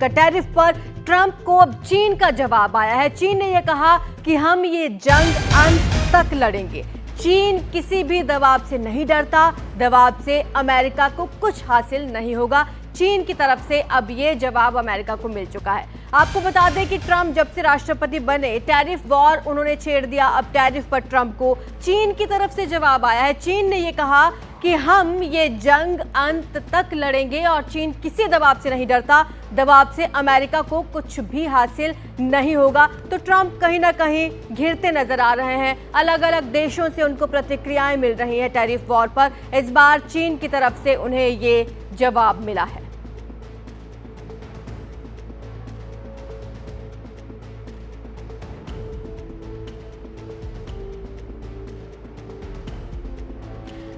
का टैरिफ पर ट्रंप को अब चीन का जवाब आया है। चीन ने यह कहा कि हम ये जंग अंत तक लड़ेंगे। चीन किसी भी दबाव से नहीं डरता, दबाव से अमेरिका को कुछ हासिल नहीं होगा। चीन की तरफ से अब ये जवाब अमेरिका को मिल चुका है। आपको बता दें कि ट्रंप जब से राष्ट्रपति बने टैरिफ वॉर उन्होंने छेड़ दिया। अब टैरिफ पर ट्रंप को चीन की तरफ से जवाब आया है। चीन ने ये कहा कि हम ये जंग अंत तक लड़ेंगे और चीन किसी दबाव से नहीं डरता, दबाव से अमेरिका को कुछ भी हासिल नहीं होगा। तो ट्रंप कहीं ना कहीं घिरते नजर आ रहे हैं। अलग अलग देशों से उनको प्रतिक्रियाएं मिल रही हैं टैरिफ वॉर पर। इस बार चीन की तरफ से उन्हें ये जवाब मिला है।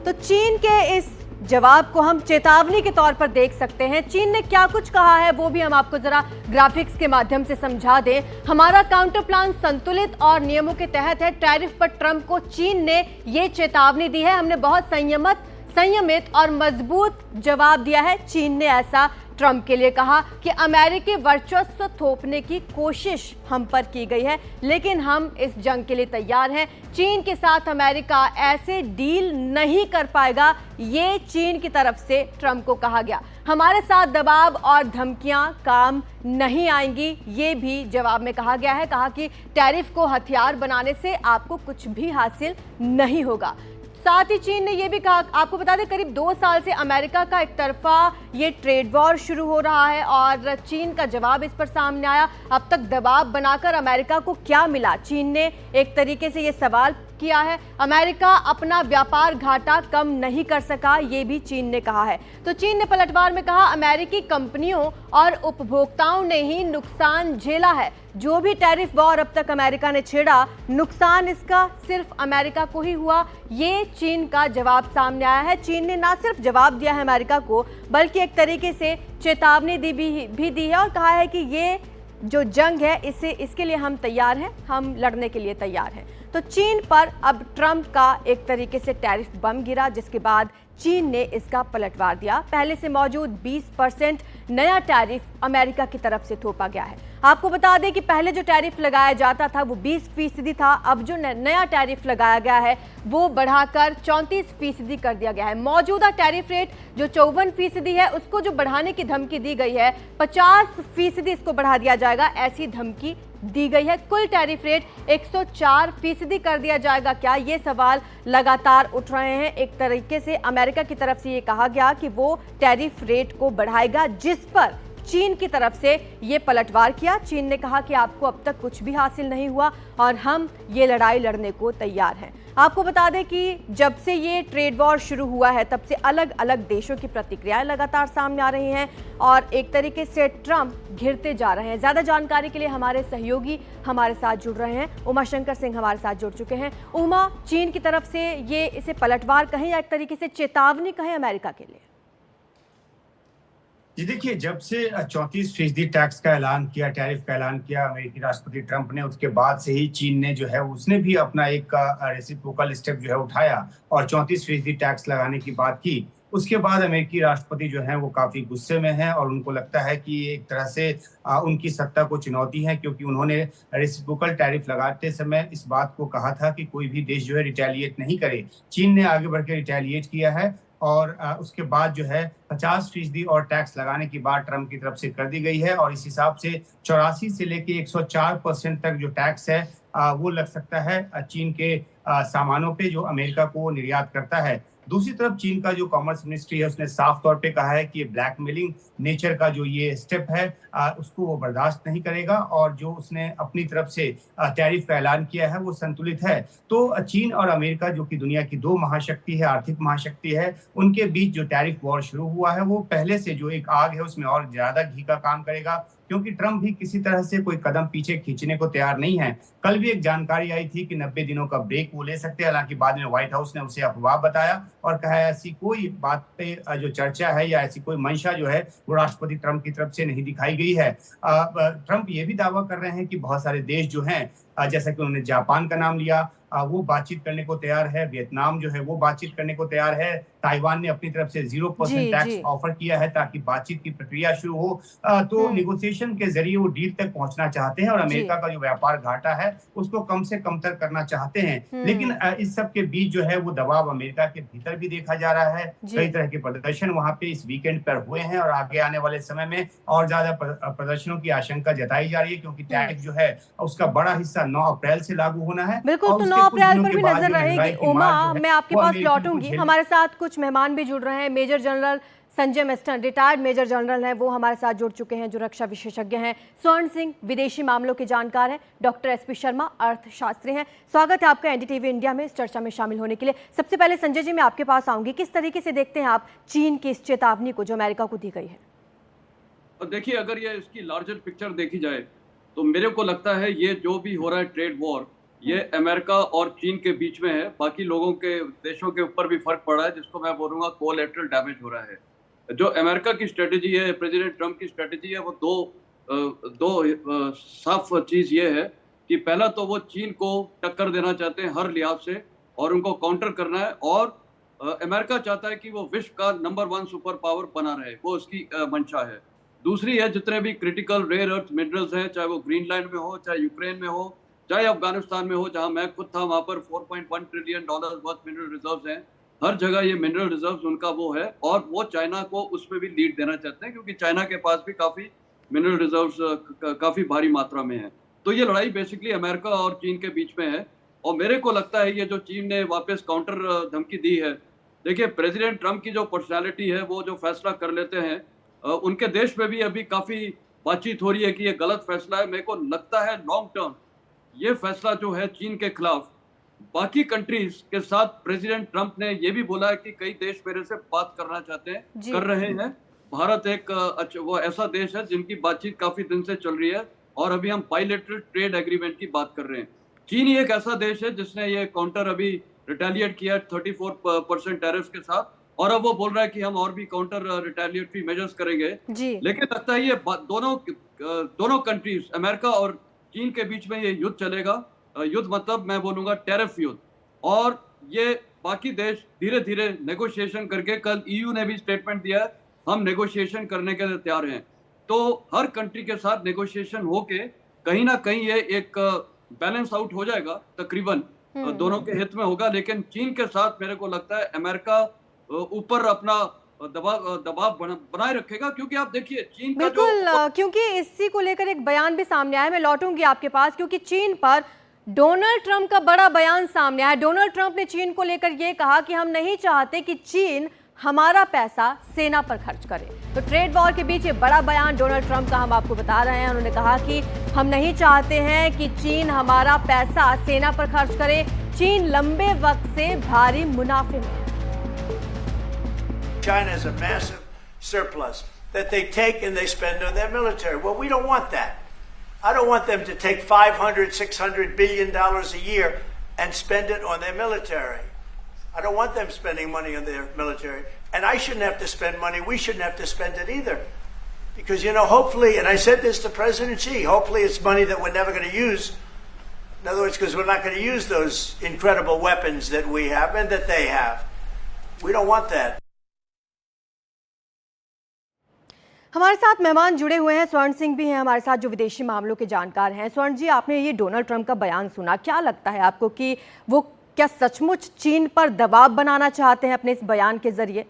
तो चीन के इस जवाब को हम चेतावनी के तौर पर देख सकते हैं। चीन ने क्या कुछ कहा है वो भी हम आपको जरा ग्राफिक्स के माध्यम से समझा दें। हमारा काउंटर प्लान संतुलित और नियमों के तहत है। टैरिफ पर ट्रंप को चीन ने ये चेतावनी दी है। हमने बहुत संयमित और मजबूत जवाब दिया है। चीन ने ऐसा ट्रंप के लिए कहा कि अमेरिकी वर्चस्व थोपने की कोशिश हम पर की गई है, लेकिन हम इस जंग के लिए तैयार हैं। चीन के साथ अमेरिका ऐसे डील नहीं कर पाएगा, ये चीन की तरफ से ट्रंप को कहा गया। हमारे साथ दबाव और धमकियां काम नहीं आएंगी, ये भी जवाब में कहा गया है। कहा कि टैरिफ को हथियार बनाने से आपको कुछ भी हासिल नहीं होगा। साथ ही चीन ने यह भी कहा, आपको बता दें करीब 2 साल से अमेरिका का एक तरफा ये ट्रेड वॉर शुरू हो रहा है और चीन का जवाब इस पर सामने आया। अब तक दबाव बनाकर अमेरिका को क्या मिला? चीन ने एक तरीके से ये सवाल किया है। अमेरिका अपना व्यापार घाटा कम नहीं कर सका, ये भी चीन ने कहा है। तो चीन ने पलटवार में कहा अमेरिकी कंपनियों और उपभोक्ताओं ने ही नुकसान झेला है। जो भी टैरिफ वॉर अब तक अमेरिका ने छेड़ा, नुकसान इसका सिर्फ अमेरिका को ही हुआ। ये चीन का जवाब सामने आया है। चीन ने ना सिर्फ जवाब दिया है अमेरिका को, बल्कि एक तरीके से चेतावनी भी दी है और कहा है कि ये जो जंग है इसके लिए हम तैयार हैं, हम लड़ने के लिए तैयार हैं। तो चीन पर अब ट्रंप का एक तरीके से टैरिफ बम गिरा, जिसके बाद चीन ने इसका पलटवार दिया। पहले से मौजूद 20% नया टैरिफ अमेरिका की तरफ से थोपा गया है। आपको बता दें कि पहले जो टैरिफ लगाया जाता था वो 20% था। अब जो नया टैरिफ लगाया गया है वो बढ़ाकर 34% कर दिया गया है। मौजूदा टैरिफ रेट जो 54% है उसको जो बढ़ाने की धमकी दी गई है, 50% इसको बढ़ा दिया जाएगा, ऐसी धमकी दी गई है। कुल टैरिफ रेट 104% कर दिया जाएगा क्या? ये सवाल लगातार उठ रहे हैं। एक तरीके से अमेरिका की तरफ से ये कहा गया कि वो टैरिफ रेट को बढ़ाएगा, जिस पर चीन की तरफ से ये पलटवार किया। चीन ने कहा कि आपको अब तक कुछ भी हासिल नहीं हुआ और हम ये लड़ाई लड़ने को तैयार हैं। आपको बता दें कि जब से ये ट्रेड वॉर शुरू हुआ है तब से अलग अलग देशों की प्रतिक्रियाएं लगातार सामने आ रही हैं और एक तरीके से ट्रंप घिरते जा रहे हैं। ज्यादा जानकारी के लिए हमारे सहयोगी हमारे साथ जुड़ रहे हैं। उमा शंकर सिंह हमारे साथ जुड़ चुके हैं। उमा, चीन की तरफ से ये इसे पलटवार कहें या एक तरीके से चेतावनी कहें अमेरिका के लिए? जी देखिए, जब से 34% टैक्स का ऐलान किया, टैरिफ का ऐलान किया अमेरिकी राष्ट्रपति ट्रंप ने, उसके बाद से ही चीन ने जो है उसने भी अपना एक रेसिप्रोकल स्टेप जो है उठाया और 34% टैक्स लगाने की बात की। उसके बाद अमेरिकी राष्ट्रपति जो है वो काफी गुस्से में हैं और उनको लगता है कि ये एक तरह से उनकी सत्ता को चुनौती है, क्योंकि उन्होंने रेसिप्रोकल टैरिफ लगाते समय इस बात को कहा था कि कोई भी देश जो है रिटेलिएट नहीं करे। चीन ने आगे बढ़कर रिटेलिएट किया है और उसके बाद जो है 50% और टैक्स लगाने की बात ट्रंप की तरफ से कर दी गई है और इस हिसाब से 84 से लेके 104% तक जो टैक्स है वो लग सकता है चीन के सामानों पे जो अमेरिका को निर्यात करता है। दूसरी तरफ चीन का जो कॉमर्स मिनिस्ट्री है उसने साफ तौर पे कहा है कि ये ब्लैकमेलिंग नेचर का जो ये स्टेप है उसको वो बर्दाश्त नहीं करेगा और जो उसने अपनी तरफ से टैरिफ का ऐलान किया है वो संतुलित है। तो चीन और अमेरिका जो कि दुनिया की 2 महाशक्ति है, आर्थिक महाशक्ति है, उनके बीच जो टैरिफ वॉर शुरू हुआ है वो पहले से जो एक आग है उसमें और ज्यादा घी का काम करेगा, क्योंकि ट्रंप भी किसी तरह से कोई कदम पीछे खींचने को तैयार नहीं है। कल भी एक जानकारी आई थी कि 90 दिनों का ब्रेक वो ले सकते हैं, हालांकि बाद में व्हाइट हाउस ने उसे अफवाह बताया और कहा ऐसी कोई बात पे जो चर्चा है या ऐसी कोई मंशा जो है वो राष्ट्रपति ट्रंप की तरफ से नहीं दिखाई गई है। ट्रंप ये भी दावा कर रहे हैं कि बहुत सारे देश जो हैं जैसा कि उन्होंने जापान का नाम लिया, वो बातचीत करने को तैयार है। वियतनाम जो है वो बातचीत करने को तैयार है। ताइवान ने अपनी तरफ से 0% जी, टैक्स जी। ऑफर किया है ताकि बातचीत की प्रक्रिया शुरू हो। तो हुँ, नेगोशिएशन के जरिए वो डील तक पहुंचना चाहते हैं और जी। अमेरिका का जो व्यापार घाटा है उसको कम से कम तर करना चाहते हैं। लेकिन हुँ, इस सब के बीच जो है वो दबाव अमेरिका के भीतर भी देखा जा रहा है। कई जी। तरह के प्रदर्शन वहां पे इस वीकेंड पर हुए हैं और आगे आने वाले समय में और ज्यादा प्रदर्शनों की आशंका जताई जा रही है, क्योंकि हुँ। टैरिफ जो है उसका बड़ा हिस्सा 9 अप्रैल से लागू होना है बिल्कुल, और तो 9 उसके कुछ अप्रैल दिनों पर के भी बाद नज़र जो रहेगी। महंगाई की उमा, मार जो है मैं आपके वो पास अमेरिकियों को लौटूँगी। झेलनी। हमारे साथ कुछ मेहमान भी जुड़ रहे हैं। मेजर जनरल संजय मिस्टन, रिटायर्ड मेजर जनरल हैं, वो हमारे साथ जुड़ चुके हैं, जो रक्षा विशेषज्ञ हैं। स्वर्ण सिंह, विदेशी मामलों के जानकार हैं। डॉक्टर एसपी शर्मा, अर्थशास्त्री हैं। स्वागत है आपका एनडीटीवी इंडिया में इस चर्चा में शामिल होने के लिए। सबसे पहले संजय जी, मैं आपके पास आऊँगी। किस तरीके से देखते हैं आप चीन की इस चेतावनी को जो अमेरिका को दी गई है? देखिए, अगर ये इसकी लार्जर पिक्चर देखी जाए तो मेरे को लगता है ये जो भी हो रहा है ट्रेड वॉर, ये अमेरिका और चीन के बीच में है। बाकी लोगों के देशों के ऊपर भी फर्क पड़ा है, जिसको मैं बोलूँगा कोलैटरल डैमेज हो रहा है। जो अमेरिका की स्ट्रेटजी है, प्रेसिडेंट ट्रम्प की स्ट्रेटजी है, वो दो साफ चीज़ ये है कि पहला तो वो चीन को टक्कर देना चाहते हैं हर लिहाज से और उनको काउंटर करना है, और अमेरिका चाहता है कि वो विश्व का नंबर 1 सुपर पावर बना रहे, वो उसकी मंशा है। दूसरी है, जितने भी क्रिटिकल रेयर अर्थ मिनरल्स हैं, चाहे वो ग्रीनलैंड में हो, चाहे यूक्रेन में हो, चाहे अफगानिस्तान में हो, जहां मैं खुद था, वहां पर $4.1 ट्रिलियन वर्थ मिनरल रिजर्व्स हैं। हर जगह ये मिनरल रिजर्व्स उनका वो है, और वो चाइना को उसमें भी लीड देना चाहते हैं, क्योंकि चाइना के पास भी काफी मिनरल रिजर्व्स काफी भारी मात्रा में है। तो ये लड़ाई बेसिकली अमेरिका और चीन के बीच में है, और मेरे को लगता है ये जो चीन ने वापस काउंटर धमकी दी है। देखिए, प्रेसिडेंट ट्रम्प की जो पर्सनैलिटी है, वो जो फैसला कर लेते हैं, उनके देश में भी अभी काफी बातचीत हो रही है कि ये गलत फैसला है। मेरे को लगता है लॉन्ग टर्म ये फैसला जो है चीन के खिलाफ, बाकी कंट्रीज के साथ प्रेसिडेंट ट्रम्प ने ये भी बोला है कि कई देश मेरे से बात करना चाहते हैं, कर रहे हैं। भारत एक वो ऐसा देश है जिनकी बातचीत काफी दिन से चल रही है, और अभी हम बायलैटरल ट्रेड एग्रीमेंट की बात कर रहे हैं। चीन ही एक ऐसा देश है जिसने ये काउंटर अभी रिटेलिएट किया 34% टैरिफ के साथ, और अब वो बोल रहा है कि हम और भी काउंटर रिटेलिएटरी मेजर्स करेंगे। लेकिन लगता है ये दोनों कंट्रीज, अमेरिका और चीन के बीच में ये युद्ध चलेगा। युद्ध मतलब मैं बोलूंगा टैरिफ युद्ध, और ये बाकी देश धीरे धीरे नेगोशिएशन करके, कल ईयू ने भी स्टेटमेंट दिया है, हम नेगोशिएशन करने के लिए तैयार हैं। तो हर कंट्री के साथ नेगोशिएशन होके कहीं ना कहीं ये एक बैलेंस आउट हो जाएगा, तकरीबन दोनों के हित में होगा। लेकिन चीन के साथ मेरे को लगता है अमेरिका ऊपर अपना दबाव बनाए रखेगा, क्योंकि आप देखिए चीन का बिल्कुल, क्योंकि इसी को लेकर एक बयान भी सामने आया है। मैं लौटूंगी आपके पास, क्योंकि चीन पर डोनाल्ड ट्रंप का बड़ा बयान सामने आया। डोनाल्ड ट्रंप ने चीन को लेकर यह कहा कि हम नहीं चाहते कि चीन हमारा पैसा सेना पर खर्च करे। तो ट्रेड वॉर के बीच ये बड़ा बयान डोनाल्ड ट्रंप का हम आपको बता रहे हैं। उन्होंने कहा कि हम नहीं चाहते हैं कि चीन हमारा पैसा सेना पर खर्च करे। चीन लंबे वक्त से भारी मुनाफे में। China has a massive surplus that they take and they spend on their military. Well, we don't want that. I don't want them to take $500, $600 billion a year and spend it on their military. I don't want them spending money on their military. And I shouldn't have to spend money. We shouldn't have to spend it either. Because, you know, hopefully, and I said this to President Xi, hopefully it's money that we're never going to use. In other words, because we're not going to use those incredible weapons that we have and that they have. We don't want that. हमारे साथ मेहमान जुड़े हुए हैं। स्वर्ण सिंह भी हैं हमारे साथ, जो विदेशी मामलों के जानकार हैं। स्वर्ण जी, आपने ये डोनाल्ड ट्रंप का बयान सुना, क्या लगता है आपको कि वो क्या सचमुच चीन पर दबाव बनाना चाहते हैं अपने इस बयान के जरिए?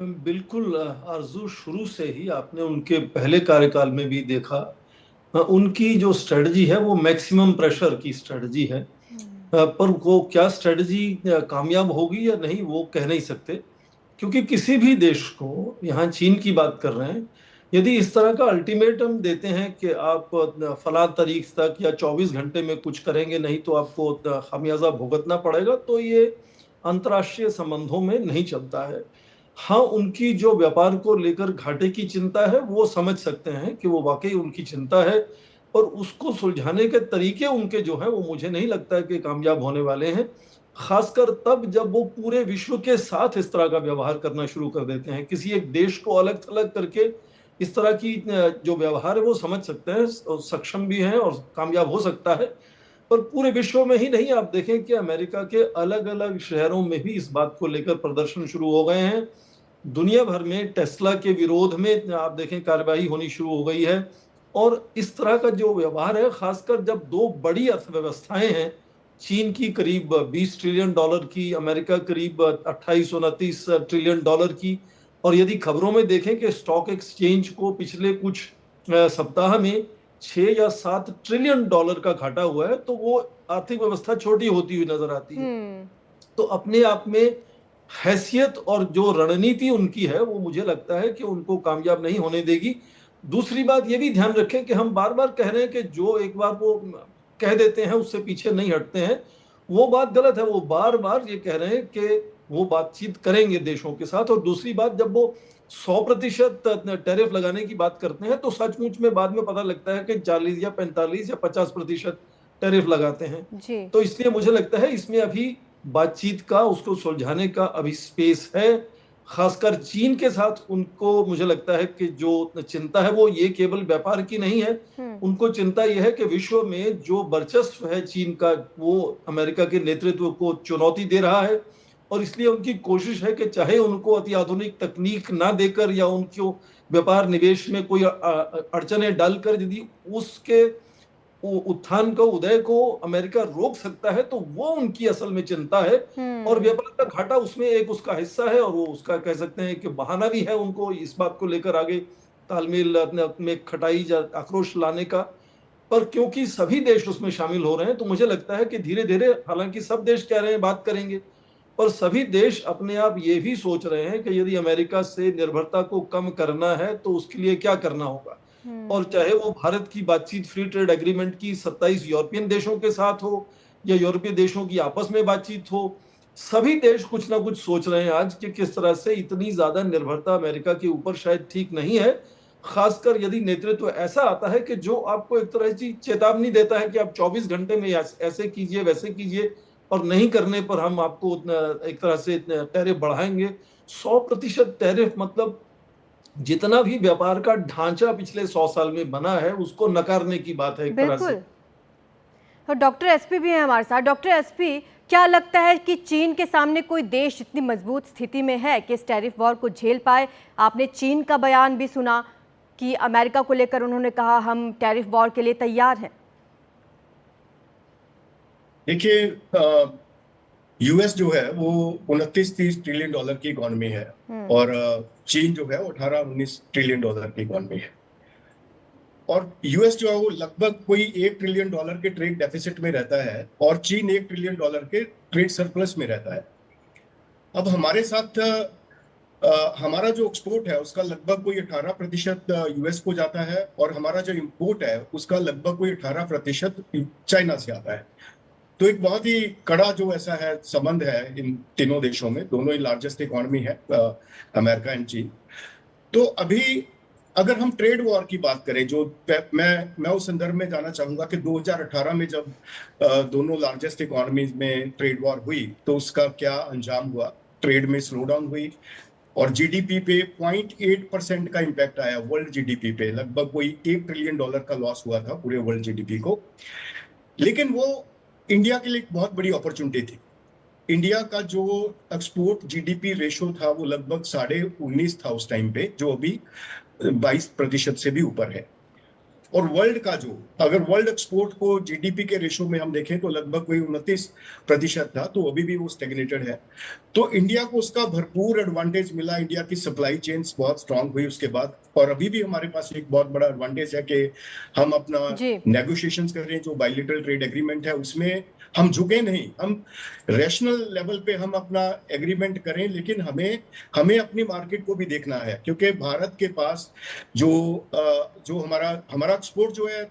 बिल्कुल आरजू, शुरू से ही आपने उनके पहले कार्यकाल में भी देखा, उनकी जो स्ट्रेटजी है वो मैक्सिमम प्रेशर की स्ट्रेटजी है। पर वो क्या स्ट्रेटजी कामयाब होगी या नहीं वो कह नहीं सकते, क्योंकि किसी भी देश को, यहाँ चीन की बात कर रहे हैं, यदि इस तरह का अल्टीमेटम देते हैं कि आप फला तारीख तक या 24 घंटे में कुछ करेंगे नहीं तो आपको खामियाजा भुगतना पड़ेगा, तो ये अंतर्राष्ट्रीय संबंधों में नहीं चलता है। हाँ, उनकी जो व्यापार को लेकर घाटे की चिंता है वो समझ सकते हैं कि वो वाकई उनकी चिंता है, और उसको सुलझाने के तरीके उनके जो है वो मुझे नहीं लगता कि कामयाब होने वाले हैं। खासकर तब जब वो पूरे विश्व के साथ इस तरह का व्यवहार करना शुरू कर देते हैं। किसी एक देश को अलग थलग करके इस तरह की जो व्यवहार है वो समझ सकते हैं और सक्षम भी हैं और कामयाब हो सकता है। पर पूरे विश्व में ही नहीं, आप देखें कि अमेरिका के अलग अलग शहरों में भी इस बात को लेकर प्रदर्शन शुरू हो गए हैं। दुनिया भर में टेस्ला के विरोध में आप देखें कार्रवाई होनी शुरू हो गई है। और इस तरह का जो व्यवहार है, खासकर जब दो बड़ी अर्थव्यवस्थाएं हैं, चीन की करीब $20 ट्रिलियन की, अमेरिका करीब 28-29 ट्रिलियन डॉलर की, और यदि खबरों में देखें कि स्टॉक एक्सचेंज को पिछले कुछ सप्ताह में 6 या 7 ट्रिलियन डॉलर का घाटा हुआ है, तो वो आर्थिक व्यवस्था छोटी होती हुई नजर आती है। तो अपने आप में हैसियत और जो रणनीति उनकी है वो मुझे लगता है कि उनको कामयाब नहीं होने देगी। दूसरी बात ये भी ध्यान रखें कि हम बार बार कह रहे हैं कि जो एक बार वो कह देते हैं उससे पीछे नहीं हटते हैं, वो बात गलत है। वो बार बार ये कह रहे हैं कि वो बातचीत करेंगे देशों के साथ, और दूसरी बात, जब वो 100% टैरिफ लगाने की बात करते हैं तो सचमुच में बाद में पता लगता है कि 40 या 45 या 50% टैरिफ लगाते हैं जी। तो इसलिए मुझे लगता है इसमें अभी बातचीत का, उसको सुलझाने का अभी स्पेस है। खासकर चीन के साथ उनको मुझे लगता है कि जो चिंता है वो ये केवल व्यापार की नहीं है, उनको चिंता यह है कि विश्व में जो वर्चस्व है चीन का, वो अमेरिका के नेतृत्व को चुनौती दे रहा है। और इसलिए उनकी कोशिश है कि चाहे उनको अति आधुनिक तकनीक ना देकर या उनको व्यापार निवेश में कोई अड़चने डालकर यदि उसके उत्थान को, उदय को अमेरिका रोक सकता है, तो वो उनकी असल में चिंता है। और व्यापार का घाटा उसमें एक उसका हिस्सा है, और वो उसका कह सकते हैं कि बहाना भी है उनको इस बात को लेकर आगे तालमेल में खटाई या आक्रोश लाने का। पर क्योंकि सभी देश उसमें शामिल हो रहे हैं, तो मुझे लगता है कि धीरे धीरे, हालांकि सब देश कह रहे हैं बात करेंगे, पर सभी देश अपने आप ये भी सोच रहे हैं कि यदि अमेरिका से निर्भरता को कम करना है तो उसके लिए क्या करना होगा। और चाहे वो भारत की बातचीत फ्री ट्रेड एग्रीमेंट की 27 यूरोपियन देशों के साथ हो या यूरोपीय देशों की आपस में बातचीत हो, सभी देश कुछ ना कुछ सोच रहे हैं आज कि किस तरह से इतनी ज्यादा निर्भरता अमेरिका के ऊपर शायद ठीक नहीं है। खासकर यदि नेतृत्व ऐसा आता है कि जो आपको एक तरह की चेतावनी देता है कि आप 24 घंटे में ऐसे कीजिए वैसे कीजिए, और नहीं करने पर हम आपको एक तरह से टैरिफ बढ़ाएंगे। 100% टैरिफ मतलब जितना भी व्यापार का ढांचा पिछले 100 साल में बना है उसको नकारने की बात है एक तरह से। और डॉक्टर एसपी भी है हमारे साथ। डॉक्टर एसपी, क्या लगता है कि चीन के सामने कोई देश इतनी मजबूत स्थिति में है कि इस टैरिफ वॉर को झेल पाए? आपने चीन का बयान भी सुना कि अमेरिका को लेकर उन्होंने कहा हम टैरिफ वॉर के लिए तैयार हैं। देखिए, यूएस जो है वो 29-30 ट्रिलियन डॉलर की इकोनॉमी है, और चीन जो है वो 18-19 ट्रिलियन डॉलर की इकोनॉमी है। और यूएस जो है वो लगभग कोई $1 ट्रिलियन के ट्रेड डेफिसिट में रहता है, और चीन $1 ट्रिलियन के ट्रेड सरप्लस में रहता है। अब हमारे साथ हमारा जो एक्सपोर्ट है उसका लगभग कोई 18% यूएस को जाता है, और हमारा जो इंपोर्ट है उसका लगभग कोई 18% चाइना से आता है। तो एक बहुत ही कड़ा जो ऐसा है संबंध है इन तीनों देशों में, दोनों ही लार्जेस्ट इकोनॉमी है अमेरिका एंड चीन। तो अभी अगर हम ट्रेड वॉर की बात करें, जो मैं उस संदर्भ में जाना चाहूंगा कि 2018 में जब दोनों लार्जेस्ट इकोनॉमीज में ट्रेड वॉर हुई तो उसका क्या अंजाम हुआ। ट्रेड में स्लो डाउन हुई और जीडीपी पे 0.8% का इम्पैक्ट आया। वर्ल्ड जीडीपी पे लगभग कोई $1 ट्रिलियन का लॉस हुआ था पूरे वर्ल्ड जीडीपी को। लेकिन वो इंडिया के लिए एक बहुत बड़ी अपॉर्चुनिटी थी। इंडिया का जो एक्सपोर्ट जीडीपी रेशो था वो लगभग 19.5 था उस टाइम पे, जो अभी 22% से भी ऊपर है। और वर्ल्ड का जो, अगर वर्ल्ड एक्सपोर्ट को जीडीपी के रेशो में हम देखें तो लगभग कोई 29% था, तो अभी भी वो स्टेगनेटेड है। तो इंडिया को उसका भरपूर एडवांटेज मिला। इंडिया की सप्लाई चेन्स बहुत स्ट्रांग हुई उसके बाद, और अभी भी हमारे पास एक बहुत बड़ा एडवांटेज है कि हम अपना नेगोशिएशंस कर रहे हैं। जो बायलैटरल ट्रेड एग्रीमेंट है उसमें हम झुके नहीं, हम रैशनल लेवल पे हम अपना एग्रीमेंट करें, लेकिन हमें अपनी मार्केट को भी देखना है। क्योंकि भारत के पास जो हमारा एक्सपोर्ट जो है,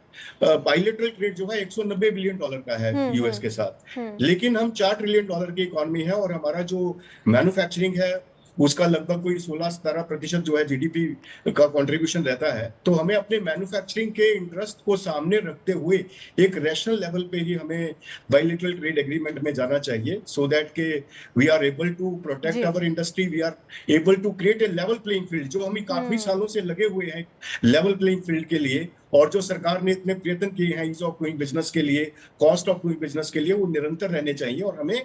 बायलैटरल ट्रेड जो है $190 बिलियन का है यूएस के साथ, लेकिन हम $4 ट्रिलियन की इकोनॉमी है, और हमारा जो मैन्युफैक्चरिंग है उसका लगभग कोई 16-17% जो है जीडीपी का कंट्रीब्यूशन रहता है। तो हमें अपने मैन्युफैक्चरिंग के इंटरेस्ट को सामने रखते हुए एक रैशनल लेवल पे ही हमें बायलैटरल ट्रेड एग्रीमेंट में जाना चाहिए, सो दैट के we are able to protect our industry, we are able to create a level playing field, जो हम काफी सालों से लगे हुए हैं लेवल प्लेइंग फील्ड के लिए, और जो सरकार ने इतने प्रयत्न किए हैं ईज ऑफ डूइंग बिजनेस के लिए, कॉस्ट ऑफ डूइंग बिजनेस के लिए, वो निरंतर रहने चाहिए। और हमें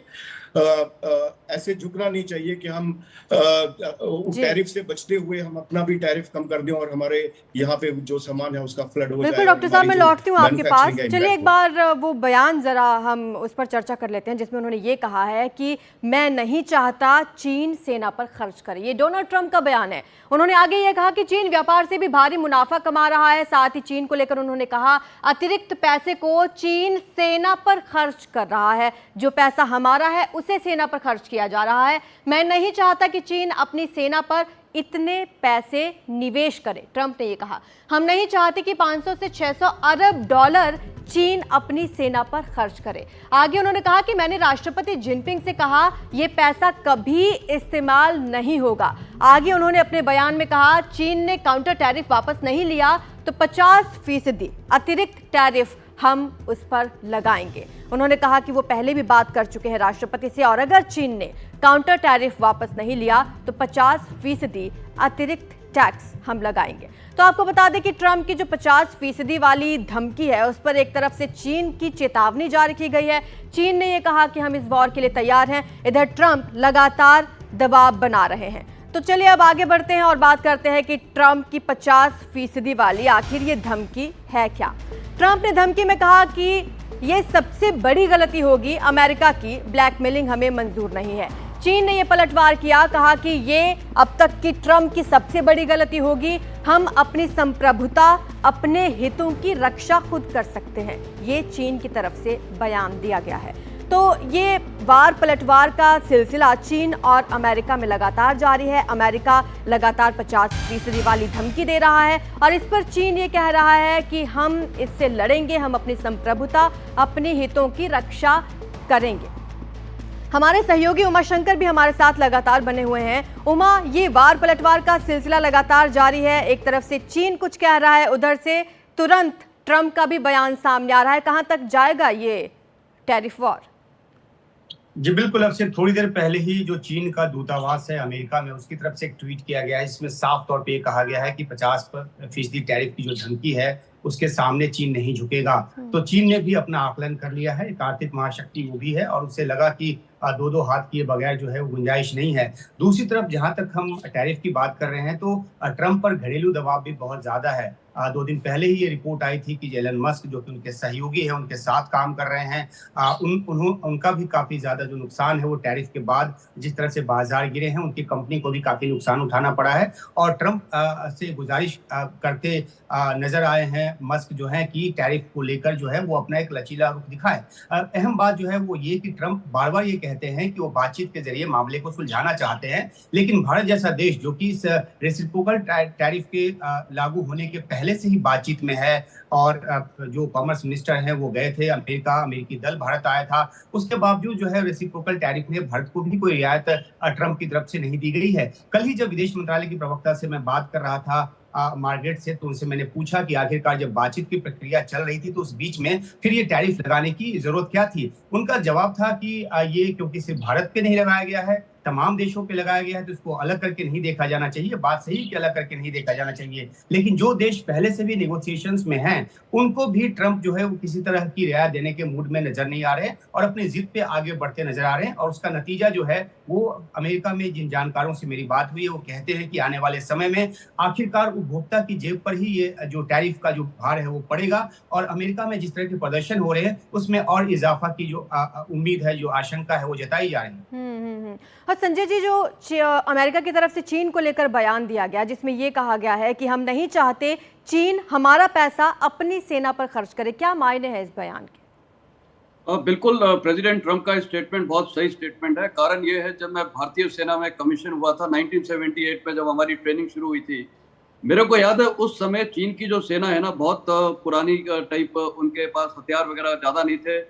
ऐसे झुकना नहीं चाहिए कि हम टैरिफ से बचते हुए हम अपना भी टैरिफ कम कर दें और हमारे यहाँ पे जो सामान है उसका फ्लड हो जाए। बिल्कुल डॉक्टर साहब, मैं लौटती हूँ आपके पास। चलिए एक बार वो बयान जरा हम उस पर चर्चा कर लेते हैं जिसमें उन्होंने ये कहा है कि मैं नहीं चाहता चीन सेना पर खर्च करे। ये डोनाल्ड ट्रंप का बयान है। उन्होंने आगे ये कहा कि चीन व्यापार से भी भारी मुनाफा कमा रहा है। साथ ही चीन को लेकर उन्होंने कहा अतिरिक्त पैसे को चीन सेना पर खर्च कर रहा है, जो पैसा हमारा है उसे सेना पर खर्च किया जा रहा है। मैं नहीं चाहता कि चीन अपनी सेना पर इतने पैसे निवेश करे, ट्रंप ने ये कहा। हम नहीं चाहते कि 500 से 600 अरब डॉलर चीन अपनी सेना पर खर्च करे। आगे उन्होंने कहा कि मैंने राष्ट्रपति जिनपिंग से कहा यह पैसा कभी इस्तेमाल नहीं होगा। आगे उन्होंने अपने बयान में कहा चीन ने काउंटर टैरिफ वापस नहीं लिया तो 50% अतिरिक्त टैरिफ हम उस पर लगाएंगे। उन्होंने कहा कि वो पहले भी बात कर चुके हैं राष्ट्रपति से, और अगर चीन ने काउंटर टैरिफ वापस नहीं लिया तो 50% अतिरिक्त टैक्स हम लगाएंगे। तो आपको बता दें कि ट्रंप की जो 50% वाली धमकी है उस पर एक तरफ से चीन की चेतावनी जारी की गई है। चीन ने यह कहा कि हम इस वॉर के लिए तैयार हैं। इधर ट्रंप लगातार दबाव बना रहे हैं। तो चलिए अब आगे बढ़ते हैं और बात करते हैं कि ट्रंप की 50% वाली आखिर ये धमकी है क्या। ट्रंप ने धमकी में कहा कि ये सबसे बड़ी गलती होगी अमेरिका की, ब्लैकमेलिंग हमें मंजूर नहीं है। चीन ने यह पलटवार किया, कहा कि ये अब तक की ट्रंप की सबसे बड़ी गलती होगी। हम अपनी संप्रभुता, अपने हितों की रक्षा खुद कर सकते हैं। ये चीन की तरफ से बयान दिया गया है। तो ये वार पलटवार का सिलसिला चीन और अमेरिका में लगातार जारी है। अमेरिका लगातार 50% वाली धमकी दे रहा है और इस पर चीन ये कह रहा है कि हम इससे लड़ेंगे, हम अपनी संप्रभुता, अपने हितों की रक्षा करेंगे। हमारे सहयोगी उमा शंकर भी हमारे साथ लगातार बने हुए हैं। उमा, ये वार पलटवार का सिलसिला लगातार जारी है। एक तरफ से चीन कुछ कह रहा है, उधर से तुरंत ट्रंप का भी बयान सामने आ रहा है। कहां तक जाएगा ये टैरिफ वॉर? जी बिल्कुल, अब से थोड़ी देर पहले ही जो चीन का दूतावास है अमेरिका में, उसकी तरफ से एक ट्वीट किया गया है। इसमें साफ तौर पे कहा गया है कि 50% टैरिफ की जो धमकी है उसके सामने चीन नहीं झुकेगा। तो चीन ने भी अपना आकलन कर लिया है, एक आर्थिक महाशक्ति वो भी है और उससे लगा कि दो हाथ किए बगैर जो है वो गुंजाइश नहीं है। दूसरी तरफ जहां तक हम टैरिफ की बात कर रहे हैं तो ट्रंप पर घरेलू दबाव भी बहुत ज्यादा है। 2 दिन पहले ही ये रिपोर्ट आई थी कि एलन मस्क जो कि उनके सहयोगी हैं, उनके साथ काम कर रहे हैं, उनका भी काफी ज्यादा जो नुकसान है वो टैरिफ के बाद जिस तरह से बाजार गिरे हैं, उनकी कंपनी को भी काफी नुकसान उठाना पड़ा है। और ट्रंप से गुजारिश करते नजर आए हैं मस्क जो है कि टैरिफ को लेकर जो है वो अपना एक लचीला रुख दिखाए। अहम बात जो है वो ये कि ट्रंप बार बार ये कहते हैं कि वो बातचीत के जरिए मामले को सुलझाना चाहते हैं, लेकिन भारत जैसा देश जो कि इस रेसिप्रोकल टैरिफ के लागू होने के पहले से ही बातचीत में है और जो कॉमर्स मिनिस्टर हैं वो गए थे अमेरिकी दल भारत आया था, उसके बावजूद जो है रेसिप्रोकल टैरिफ में भारत को भी कोई रियायत ट्रंप की तरफ से नहीं दी गई है। कल ही जब विदेश मंत्रालय की प्रवक्ता से मैं बात कर रहा था मार्गरेट से, तो उनसे मैंने पूछा कि आखिरकार जब बातचीत की प्रक्रिया चल रही थी तो उस बीच में फिर ये टैरिफ लगाने की जरूरत क्या थी। उनका जवाब था कि ये क्योंकि सिर्फ भारत पे नहीं लगाया गया है, तमाम देशों पे लगाया गया है, तो इसको अलग करके नहीं देखा जाना चाहिए। बात सही कि अलग करके नहीं देखा जाना चाहिए, लेकिन जो देश पहले से भी नेगोशिएशंस में हैं उनको भी ट्रंप जो है वो किसी तरह की रियायत देने के मूड में नजर नहीं आ रहे और अपनी जिद पे आगे बढ़ते नजर आ रहे हैं। और उसका नतीजा जो है वो अमेरिका में जिन जानकारों से मेरी बात हुई है वो कहते हैं कि आने वाले समय में आखिरकार उपभोक्ता की जेब पर ही ये जो टैरिफ का जो भार है वो पड़ेगा और अमेरिका में जिस तरह के प्रदर्शन हो रहे हैं उसमें और इजाफा की जो उम्मीद है, जो आशंका है वो जताई जा रही है। और संजय जी, जो अमेरिका की तरफ से चीन को लेकर बयान दिया गया जिसमें ये कहा गया है कि हम नहीं चाहते चीन हमारा पैसा अपनी सेना पर खर्च करे, क्या मायने हैं इस बयान के? बिल्कुल, प्रेसिडेंट ट्रंप का स्टेटमेंट बहुत सही स्टेटमेंट है। कारण ये है, जब मैं भारतीय सेना में कमीशन हुआ था 1978 में, जब हमारी ट्रेनिंग शुरू हुई थी, मेरे को याद है उस समय चीन की जो सेना है ना, बहुत पुरानी टाइप, उनके पास हथियार वगैरह ज़्यादा नहीं थे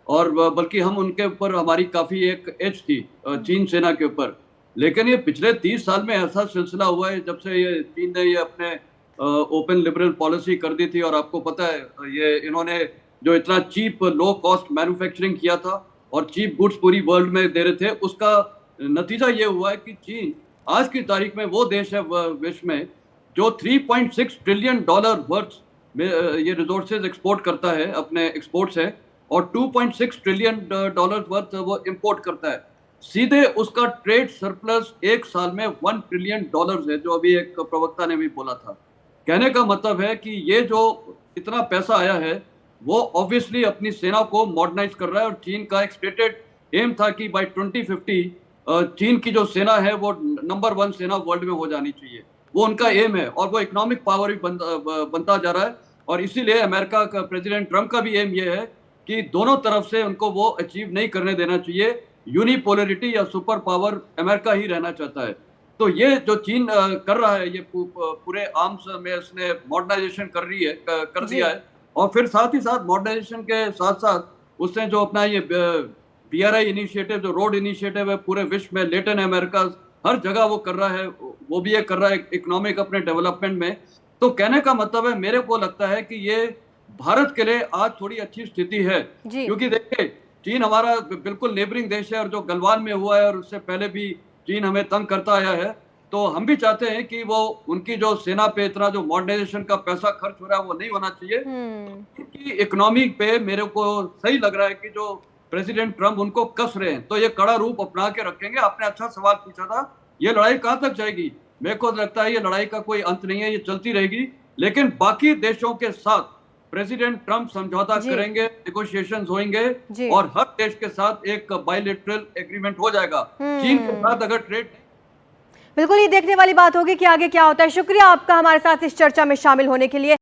और बल्कि हम उनके ऊपर, हमारी काफ़ी एक एज थी चीन सेना के ऊपर। लेकिन ये पिछले 30 साल में ऐसा सिलसिला हुआ है जब से ये चीन ने ये अपने ओपन लिबरल पॉलिसी कर दी थी। और आपको पता है ये इन्होंने जो इतना चीप लो कॉस्ट मैन्युफैक्चरिंग किया था और चीप गुड्स पूरी वर्ल्ड में दे रहे थे, उसका नतीजा ये हुआ है कि चीन आज की तारीख में वो देश है विश्व में जो $3.6 ट्रिलियन वर्थ में ये रिसोर्सेज एक्सपोर्ट करता है, अपने एक्सपोर्ट से, और $2.6 ट्रिलियन वर्थ वो इंपोर्ट करता है। सीधे उसका ट्रेड सरप्लस एक साल में $1 ट्रिलियन है, जो अभी एक प्रवक्ता ने भी बोला था। कहने का मतलब है कि ये जो इतना पैसा आया है वो ऑब्वियसली अपनी सेना को मॉडर्नाइज कर रहा है। और चीन का एक स्टेटेड एम था कि बाय 2050 चीन की जो सेना है वो नंबर 1 सेना वर्ल्ड में हो जानी चाहिए, वो उनका एम है। और वो इकोनॉमिक पावर भी बनता जा रहा है। और इसीलिए अमेरिका का प्रेसिडेंट ट्रम्प का भी एम ये है कि दोनों तरफ से उनको वो अचीव नहीं करने देना चाहिए। यूनिपोलरिटी या सुपर पावर अमेरिका ही रहना चाहता है। तो ये जो चीन कर रहा है, ये पूरे आर्म्स में इसने मॉडर्नाइजेशन कर दिया है। और फिर साथ ही साथ मॉडर्नाइजेशन के साथ साथ उसने जो अपना ये BRI इनिशिएटिव, जो रोड इनिशिएटिव है, पूरे विश्व में, लैटिन अमेरिका, हर जगह वो कर रहा है, वो भी ये कर रहा है इकोनॉमिक अपने डेवलपमेंट में। तो कहने का मतलब है, मेरे को लगता है कि ये भारत के लिए आज थोड़ी अच्छी स्थिति है, क्योंकि देखिए चीन हमारा बिल्कुल नेबरिंग देश है और जो गलवान में हुआ है और उससे पहले भी चीन हमें तंग करता आया है। तो हम भी चाहते हैं कि वो उनकी जो सेना पे इतना जो मॉडर्नाइजेशन का पैसा खर्च हो रहा है वो नहीं होना चाहिए। क्योंकि इकोनॉमी पे मेरे को सही लग रहा है कि जो प्रेसिडेंट ट्रम्प उनको कस रहे हैं, तो ये कड़ा रूप अपना के रखेंगे। आपने अच्छा सवाल पूछा था, ये लड़ाई कहाँ तक जाएगी? मेरे को लगता है ये लड़ाई का कोई अंत नहीं है, ये चलती रहेगी। लेकिन बाकी देशों के साथ प्रेसिडेंट ट्रम्प समझौता करेंगे, नेगोशिएशंस होंगे और हर देश के साथ एक बायलैटरल एग्रीमेंट हो जाएगा। चीन के साथ अगर ट्रेड, बिल्कुल ये देखने वाली बात होगी कि आगे क्या होता है। शुक्रिया आपका हमारे साथ इस चर्चा में शामिल होने के लिए।